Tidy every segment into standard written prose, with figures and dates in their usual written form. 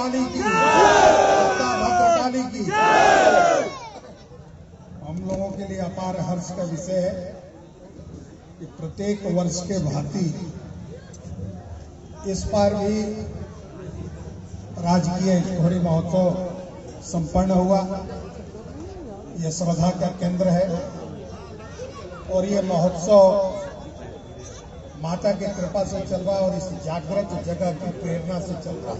भद्रकाली की, माता भद्रकाली की। हम लोगों के लिए अपार हर्ष का विषय है कि प्रत्येक वर्ष के भांति इस बार भी राजकीय इटखोरी महोत्सव संपन्न हुआ। यह श्रद्धा का केंद्र है और ये महोत्सव माता की कृपा से चल रहा और इस जागृत जगह की प्रेरणा से चल रहा है।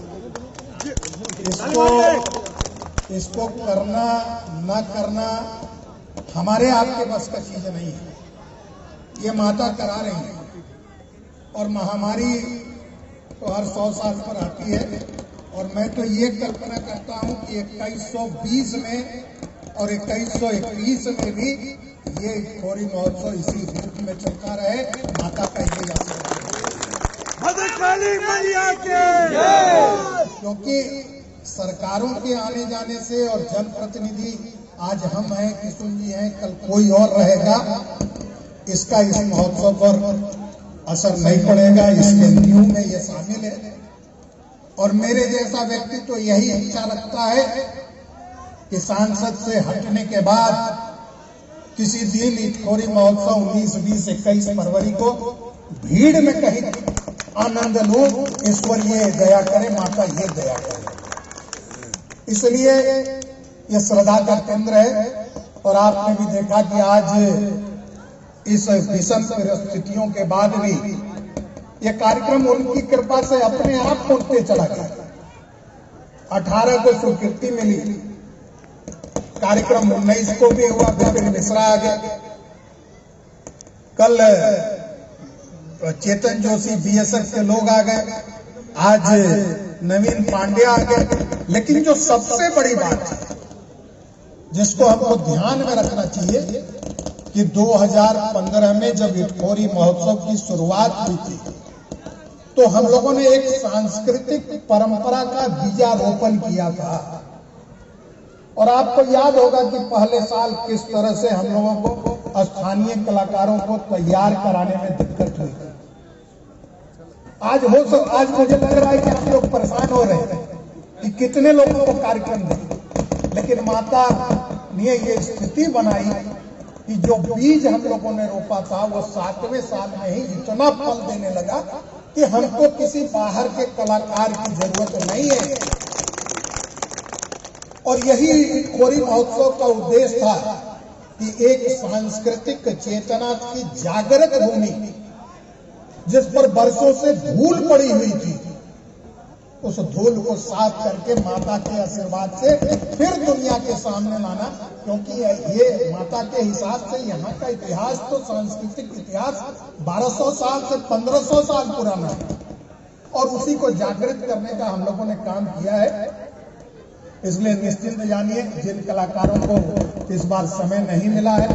इसको करना न करना हमारे आपके बस का चीज नहीं है, ये माता करा रही है। और महामारी तो हर 100 साल पर आती है और मैं तो ये कल्पना करता हूं कि 2120 में और 2121 में भी ये इटखोरी महोत्सव इसी रूप में चलता रहे। माता का यही आशीर्वाद भद्रकाली मैया के, क्योंकि सरकारों के आने जाने से और जनप्रतिनिधि आज हम हैं, किशुन जी हैं, कल कोई और रहेगा, इसका इस महोत्सव पर असर नहीं पड़ेगा। इसके न्यू में ये शामिल है और मेरे जैसा व्यक्ति तो यही इच्छा रखता है कि सांसद से हटने के बाद किसी दिन इटखोरी महोत्सव 19, 20, 21 फरवरी को भीड़ में कहीं आनंद लूं। इस पर ये दया करे, माता ये दया करे। इसलिए ये श्रद्धा का केंद्र है और आपने भी देखा कि आज इस विषम परिस्थितियों के बाद भी ये कार्यक्रम उनकी कृपा से अपने आप पहुंचते चला गया। 18 को स्वीकृति मिली, कार्यक्रम 19 को भी हुआ, विपिन मिश्रा आ गए, कल चेतन जोशी बीएसएफ के लोग आ गए, आज नवीन पांडे आ गए। लेकिन जो सबसे बड़ी बात है जिसको हमको ध्यान में रखना चाहिए कि 2015 में जब इटखोरी महोत्सव की शुरुआत हुई थी तो हम लोगों ने एक सांस्कृतिक परंपरा का बीजारोपण किया था। और आपको याद होगा कि पहले साल किस तरह से हम लोगों को स्थानीय कलाकारों को तैयार कराने में दिक्कत हुई। आज मुझे लग रहा है कि आप लोग परेशान हो रहे हैं कि कितने लोगों को कार्यक्रम दें, लेकिन माता ने ये स्थिति बनाई कि जो बीज हम लोगों ने रोपा था वो 7वें साल में ही इतना फल देने लगा कि हमको किसी बाहर के कलाकार की जरूरत नहीं है। और यही इटखोरी महोत्सव का उद्देश्य था कि एक सांस्कृतिक चेतना की जागृत भूमि जिस पर बरसों से धूल पड़ी हुई थी, उस धूल को साफ करके माता के आशीर्वाद से फिर दुनिया के सामने लाना। क्योंकि ये माता के हिसाब से यहाँ का इतिहास तो सांस्कृतिक इतिहास 1200 साल से 1500 साल पुराना है और उसी को जागृत करने का हम लोगों ने काम किया है। इसलिए निश्चिंत जानिए, जिन कलाकारों को इस बार समय नहीं मिला है,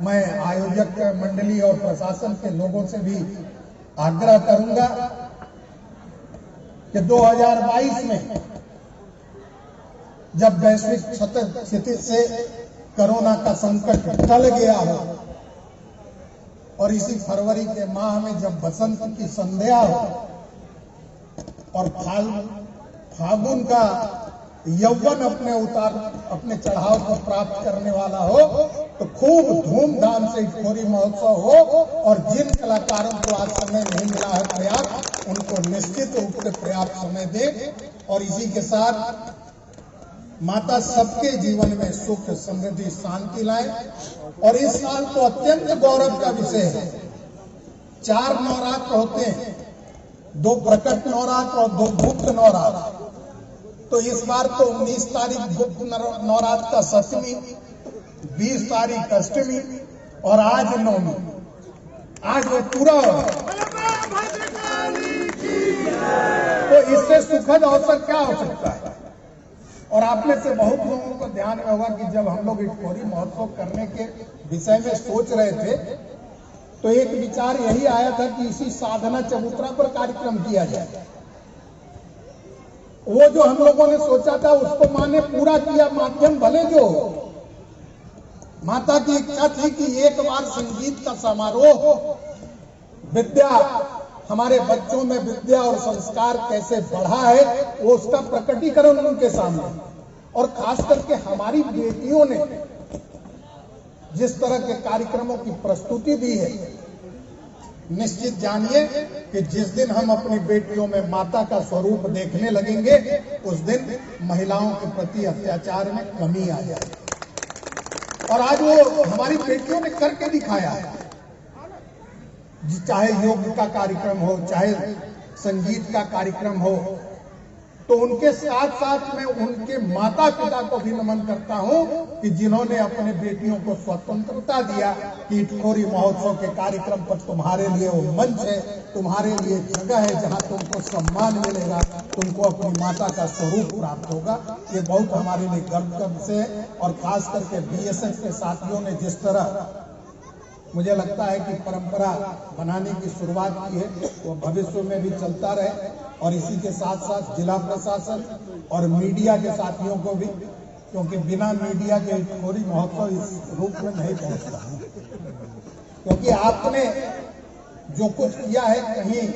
मैं आयोजक मंडली और प्रशासन के लोगों से भी आग्रह करूंगा कि 2022 में जब वैश्विक स्थिति से कोरोना का संकट टल गया हो और इसी फरवरी के माह में जब बसंत की संध्या हो और फागुन का यौवन अपने चढ़ाव को प्राप्त करने वाला हो तो खूब धूमधाम से इटखोरी महोत्सव हो। और जिन कलाकारों को आज समय नहीं मिला है पर्याप्त, उनको निश्चित रूप से पर्याप्त समय दे। और इसी के साथ माता सबके जीवन में सुख, समृद्धि, शांति लाए। और इस साल तो अत्यंत गौरव का विषय है, 4 नवरात्र होते हैं, 2 प्रकट नवरात्र और 2 गुप्त नवरात्र। तो इस बार तो 19 तारीख गुप्त नवरात्र का सप्तमी, 20 तारीख अष्टमी और आज नवमी। आज वो पूरा हो, तो इससे सुखद अवसर क्या हो सकता है। और आप में से बहुत लोगों को ध्यान में होगा कि जब हम लोग इटखोरी महोत्सव करने के विषय में सोच रहे थे तो एक विचार यही आया था कि इसी साधना चबूतरा पर कार्यक्रम किया जाए। वो जो हम लोगों ने सोचा था उसको मां ने पूरा किया, माध्यम भले जो हो। माता की इच्छा थी कि एक बार संगीत का समारोह विद्या हमारे बच्चों में विद्या और संस्कार कैसे बढ़ा है, वो उसका प्रकटीकरण उनके सामने। और खास करके हमारी बेटियों ने जिस तरह के कार्यक्रमों की प्रस्तुति दी है, निश्चित जानिए कि जिस दिन हम अपनी बेटियों में माता का स्वरूप देखने लगेंगे, उस दिन महिलाओं के प्रति अत्याचार में कमी आ जाएगी। और आज वो हमारी बेटियों ने करके दिखाया है। चाहे योग का कार्यक्रम हो, चाहे संगीत का कार्यक्रम हो, तो उनके साथ साथ मैं उनके माता पिता को भी नमन करता हूं कि जिन्होंने अपने बेटियों को स्वतंत्रता दिया कि इटखोरी महोत्सव के कार्यक्रम पर तुम्हारे लिए वो मंच है, तुम्हारे लिए जगह है जहां तुमको सम्मान मिलेगा, तुमको अपनी माता का स्वरूप प्राप्त होगा। ये बहुत हमारे लिए गर्व का विषय है। और खास करके बीएसएफ के साथियों ने जिस तरह, मुझे लगता है कि परंपरा बनाने की शुरुआत की है, वो भविष्य में भी चलता रहे। और इसी के साथ साथ जिला प्रशासन और मीडिया के साथियों को भी, क्योंकि बिना मीडिया के इटखोरी महोत्सव इस रूप में नहीं पहुंचता, क्योंकि आपने जो कुछ किया है कहीं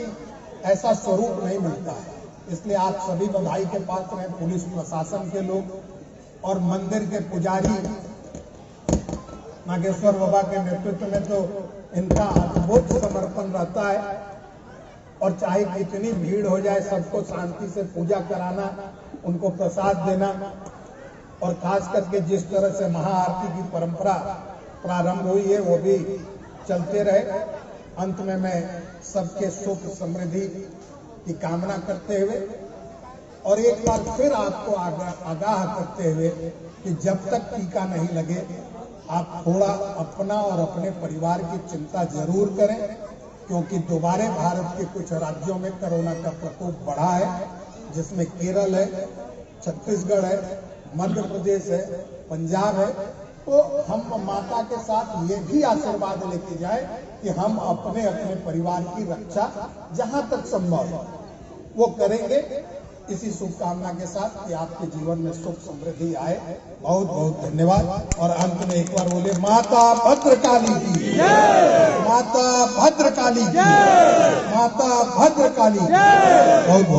ऐसा स्वरूप नहीं मिलता है। इसलिए आप सभी बधाई के पात्र हैं, पुलिस प्रशासन के लोग और मंदिर के पुजारी। नागेश्वर बाबा के नेतृत्व में तो इनका अद्भुत समर्पण रहता है। और चाहे कितनी भीड़ हो जाए, सबको शांति से पूजा कराना, उनको प्रसाद देना, और खास करके जिस तरह से महाआरती की परंपरा प्रारंभ हुई है वो भी चलते रहे। अंत में मैं सबके सुख समृद्धि की कामना करते हुए और एक बार फिर आपको आगाह करते हुए कि जब तक टीका नहीं लगे, आप थोड़ा अपना और अपने परिवार की चिंता जरूर करें, क्योंकि दोबारा भारत के कुछ राज्यों में कोरोना का प्रकोप बढ़ा है, जिसमें केरल है, छत्तीसगढ़ है, मध्य प्रदेश है, पंजाब है। तो हम माता के साथ ये भी आशीर्वाद लेके जाए कि हम अपने अपने परिवार की रक्षा जहां तक संभव है वो करेंगे। इसी शुभकामना के साथ कि आपके जीवन में सुख समृद्धि आए। बहुत बहुत धन्यवाद। और अंत में एक बार बोले माता भद्रकाली की, माता भद्रकाली की, माता भद्रकाली की। बहुत बहुत